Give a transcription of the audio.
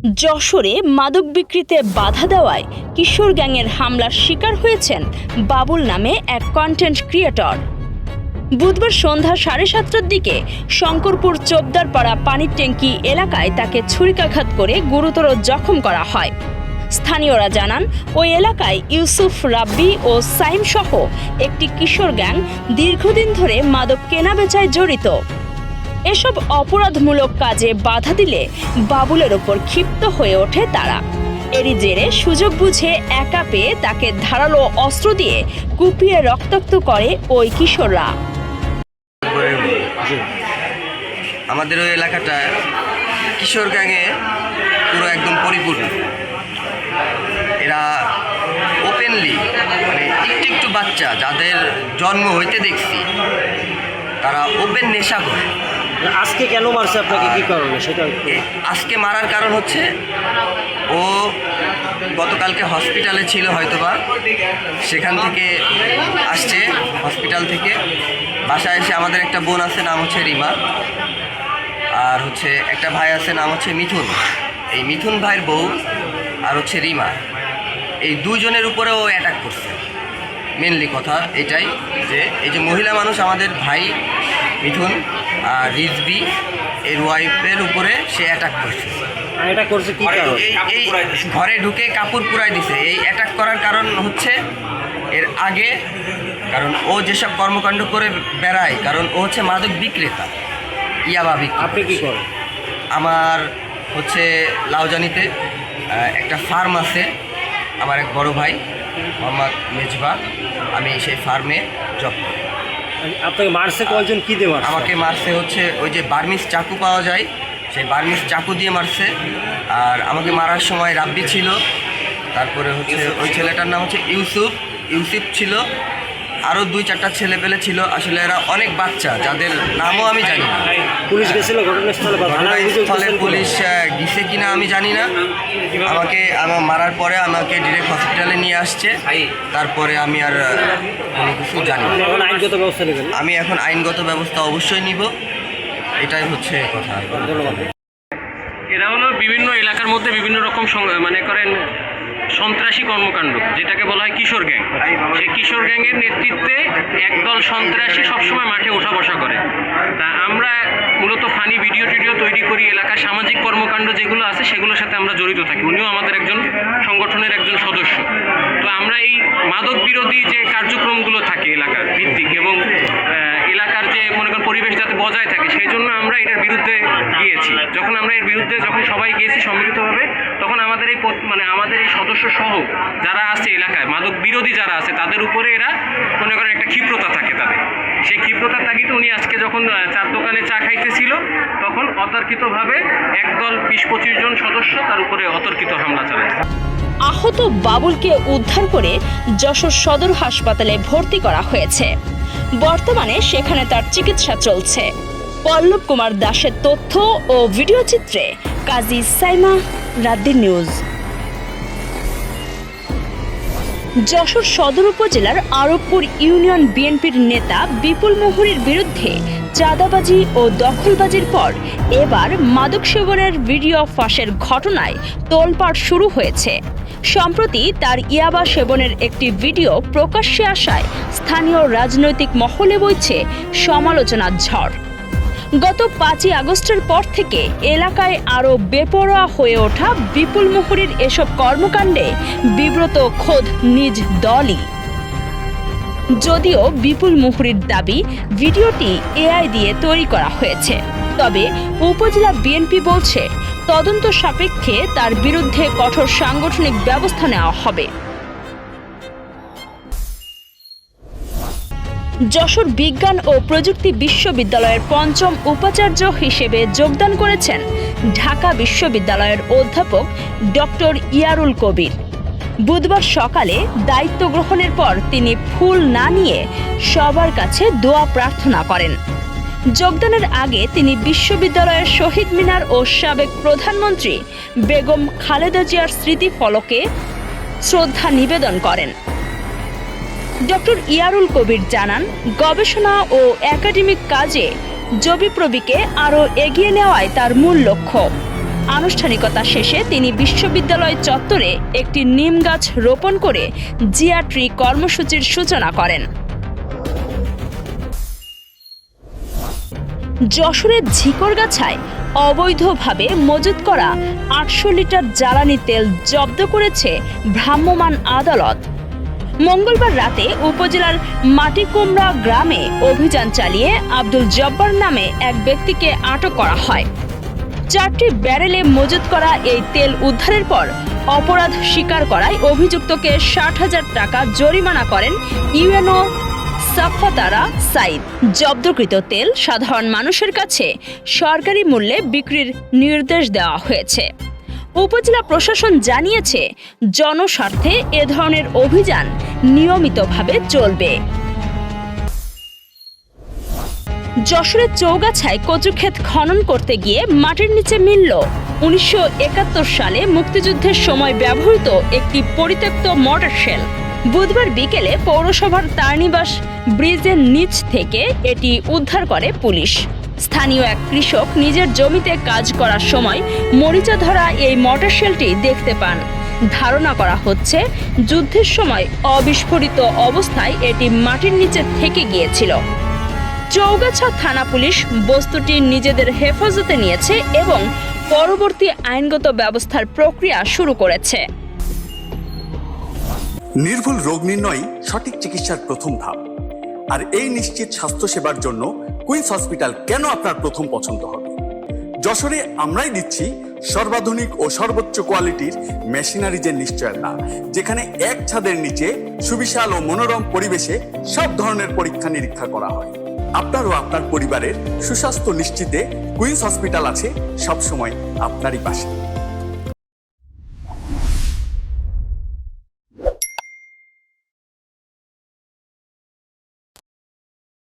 যশোরে মাদক বিক্রিতে বাধা দেওয়ায় কিশোর গ্যাংয়ের হামলার শিকার হয়েছেন বাবুল নামে এক কন্টেন্ট ক্রিয়েটর। বুধবার সন্ধ্যা 7:30টার দিকে শঙ্করপুর চোপদারপাড়া পানির ট্যাঙ্কি এলাকায় তাকে ছুরিকাঘাত করে গুরুতর জখম করা হয়। স্থানীয়রা জানান, ওই এলাকায় ইউসুফ, রাব্বি ও সাইম সহ একটি কিশোর গ্যাং দীর্ঘদিন ধরে মাদক কেনাবেচায় জড়িত। এসব অপরাধমূলক কাজে বাধা দিলে বাবুলের ওপর ক্ষিপ্ত হয়ে ওঠে তারা। এরই জেরে সুযোগ বুঝে একা পেয়ে তাকে ধারালো অস্ত্র দিয়ে কুপিয়ে রক্তাক্ত করে ওই কিশোররা। আমাদের ওই এলাকাটা কিশোর গ্যাংয়ে পুরো একদম পরিপূর্ণ। এরা ওপেনলি মানে একটু বাচ্চা যাদের জন্ম হইতে দেখছি তারা ওপেন নেশা করে। আজকে কেন মারছে আপনাকে, কি কারণে সেটা? আজকে মারার কারণ হচ্ছে ও গতকালকে হসপিটালে ছিল, হয়তোবা সেখান থেকে আসছে হসপিটাল থেকে বাসায় এসে। আমাদের একটা বোন আছে, নাম হচ্ছে রিমা, আর হচ্ছে একটা ভাই আছে, নাম হচ্ছে মিথুন। এই মিথুন ভাইয়ের বউ আর হচ্ছে রিমা, এই দুজনের উপরে ও অ্যাটাক করছে। মেনলি কথা এটাই যে এই যে মহিলা মানুষ আমাদের ভাই মিথুন আর রিজবি এর ওয়াইফের উপরে সে অ্যাটাক করছে। এটা করছে কি কারণ? এই ঘরে ঢুকে কাপড় পুরাই দিছে। এই অ্যাটাক করার কারণ হচ্ছে এর আগে, কারণ ও যেসব কর্মকাণ্ড করে বেড়ায়, কারণ ও হচ্ছে মাদক বিক্রেতা, ইয়াবা বিক্রি। আপনি কি করেন? আমার হচ্ছে লাউজানিতে একটা ফার্ম আছে, আমার এক বড় ভাই মোহাম্মদ মেজবা, আমি সেই ফার্মে জব করি। আপনাকে মারছে কয়জন, কি দিয়ে মারছে? আমাকে মারছে হচ্ছে ওই যে বার্মিস চাকু পাওয়া যায়, সেই বার্মিস চাকু দিয়ে মারছে। আর আমাকে মারার সময় রাব্বি ছিল, তারপরে হচ্ছে ওই ছেলেটার নাম হচ্ছে ইউসুফ ছিল, আরও 2-4টা ছেলে পেলে ছিল। আসলে এরা অনেক বাচ্চা যাদের নামও আমি জানি না। পুলিশ গেছিল ঘটনাস্থলে? ঘটনাস্থলে পুলিশ গেছে কিনা আমি জানি না। আমাকে মারার পরে আমাকে ডিরেক্ট হসপিটালে নিয়ে আসছে, তারপরে আমি আর কোনো কিছু জানি না। আইনগত ব্যবস্থা নেবেন? আমি এখন আইনগত ব্যবস্থা অবশ্যই নিব, এটাই হচ্ছে কথা। ধন্যবাদ। এরা হলো বিভিন্ন এলাকার মধ্যে বিভিন্ন রকম মানে করেন সন্ত্রাসী কর্মকাণ্ড, যেটাকে বলা হয় কিশোর গ্যাং। সেই কিশোর গ্যাংয়ের নেতৃত্বে একদল সন্ত্রাসী সবসময় মাঠে ওঠা বসা করে। তা আমরা মূলত ফানি ভিডিও টিডিও তৈরি করি, এলাকার সামাজিক কর্মকাণ্ড যেগুলো আছে সেগুলোর সাথে আমরা জড়িত থাকি। উনিও আমাদের একজন সংগঠনের একজন সদস্য। তো আমরা এই মাদক বিরোধী যে কার্যক্রমগুলো থাকে এলাকার ভিত্তিক এবং এলাকার যে মনে করেন পরিবেশ যাতে বজায় থাকে, সেই জন্য আমরা এটার বিরুদ্ধে গিয়েছি। যখন আমরা এর বিরুদ্ধে সবাই গিয়েছি সম্মিলিতভাবে, তখন আমাদের এই সদস্য সহ যারা আছে এলাকায় মাদক বিরোধী যারা আছে তাদের উপরে এরা মনে করেন একটা ক্ষিপ্রতা থাকে তাদের। সেই ক্ষিপ্রতার তাগিদে উনি আজকে যখন চার দোকানে চা খাইতেছিল, তখন অতর্কিতভাবে একদল 20-25 জন সদস্য তার উপরে অতর্কিত হামলা চালায়। আহত বাবুলকে উদ্ধার করে যশোর সদর হাসপাতালে ভর্তি করা হয়েছে। বর্তমানে সেখানে তার চিকিৎসা চলছে। পল্লব কুমার দাসের তথ্য ও ভিডিও চিত্রে কাজী সাইমা, রাদ্দির নিউজ। যশোর সদর উপজেলার আরবপুর ইউনিয়ন বিএনপির নেতা বিপুল মুহুরীর বিরুদ্ধে চাঁদাবাজি ও দখলবাজির পর এবার মাদক সেবনের ভিডিও ফাঁসের ঘটনায় তোলপাড় শুরু হয়েছে। সম্প্রতি তার ইয়াবা সেবনের একটি ভিডিও প্রকাশ্যে আসায় স্থানীয় রাজনৈতিক মহলে বইছে সমালোচনার ঝড়। গত 5ই আগস্টের পর থেকে এলাকায় আরও বেপরোয়া হয়ে ওঠা বিপুল মুহুরীর এসব কর্মকাণ্ডে বিব্রত খোদ নিজ দলই। যদিও বিপুল মুহুরীর দাবি ভিডিওটি এআই দিয়ে তৈরি করা হয়েছে, তবে উপজেলা বিএনপি বলছে তদন্ত সাপেক্ষে তার বিরুদ্ধে কঠোর সাংগঠনিক ব্যবস্থা নেওয়া হবে। যশোর বিজ্ঞান ও প্রযুক্তি বিশ্ববিদ্যালয়ের 5ম উপাচার্য হিসেবে যোগদান করেছেন ঢাকা বিশ্ববিদ্যালয়ের অধ্যাপক ডক্টর ইয়ারুল কবির। বুধবার সকালে দায়িত্ব গ্রহণের পর তিনি ফুল না নিয়ে সবার কাছে দোয়া প্রার্থনা করেন। যোগদানের আগে তিনি বিশ্ববিদ্যালয়ের শহীদ মিনার ও সাবেক প্রধানমন্ত্রী বেগম খালেদা জিয়ার স্মৃতিফলকে শ্রদ্ধা নিবেদন করেন। ডক্টর ইয়ারুল কবির জানান, গবেষণা ও একাডেমিক কাজে যবিপ্রবিকে আরও এগিয়ে নেওয়াই তার মূল লক্ষ্য। আনুষ্ঠানিকতা শেষে তিনি বিশ্ববিদ্যালয় চত্বরে একটি নিম গাছ রোপণ করে জিয়া ট্রি কর্মসূচির সূচনা করেন। যশোরের ঝিকরগাছায় অবৈধভাবে মজুত করা ৮০০ লিটার জ্বালানি তেল জব্দ করেছে ভ্রাম্যমাণ আদালত। মঙ্গলবার রাতে উপজেলার মাটিকুমড়া গ্রামে অভিযান চালিয়ে আব্দুল জব্বার নামে এক ব্যক্তিকে আটক করা হয়। 4টি ব্যারেলে মজুত করা এই তেল উদ্ধারের পর অপরাধ স্বীকার করায় অভিযুক্তকে ৬০,০০০ টাকা জরিমানা করেন ইউএনও সাফাতারা সাইদ। জব্দকৃত তেল সাধারণ মানুষের কাছে সরকারি মূল্যে বিক্রির নির্দেশ দেওয়া হয়েছে। উপজেলা প্রশাসন জানিয়েছে, জনস্বার্থে এ ধরনের অভিযান নিয়মিতভাবে চলবে। যশোরের চৌগাছায় কচুক্ষেত খনন করতে গিয়ে মাটির নিচে মিলল ১৯৭১ সালে মুক্তিযুদ্ধের সময় ব্যবহৃত একটি পরিত্যক্ত মর্টার শেল। বুধবার বিকেলে পৌরসভার তারনিবাস ব্রিজের নিচ থেকে এটি উদ্ধার করে পুলিশ। স্থানীয় এক কৃষক নিজের জমিতে কাজ করার সময় মরিচা ধরা এই মর্টার শেলটি দেখতে পান। ধারণা করা হচ্ছে, যুদ্ধের সময় অবিস্ফোরিত অবস্থায় এটি মাটির নিচে থেকে গিয়েছিল। চৌগাছা থানা পুলিশ বস্তুটি নিজেদের হেফাজতে নিয়েছে এবং পরবর্তী আইনগত ব্যবস্থার প্রক্রিয়া শুরু করেছে। নির্ভুল রোগ নির্ণয় সঠিক চিকিৎসার প্রথম ধাপ, আর এই নিশ্চিত স্বাস্থ্যসেবার জন্য কুইন্স হসপিটাল কেন আপনার প্রথম পছন্দ হবে। যশোরে আমরাই দিচ্ছি সর্বাধুনিক ও সর্বোচ্চ কোয়ালিটির মেশিনারিজের নিশ্চয়তা, যেখানে এক ছাদের নিচে সুবিশাল ও মনোরম পরিবেশে সব ধরনের পরীক্ষা নিরীক্ষা করা হয়। আপনার ও আপনার পরিবারের সুস্বাস্থ্য নিশ্চিতে কুইন্স হসপিটাল আছে সবসময় আপনারই পাশে।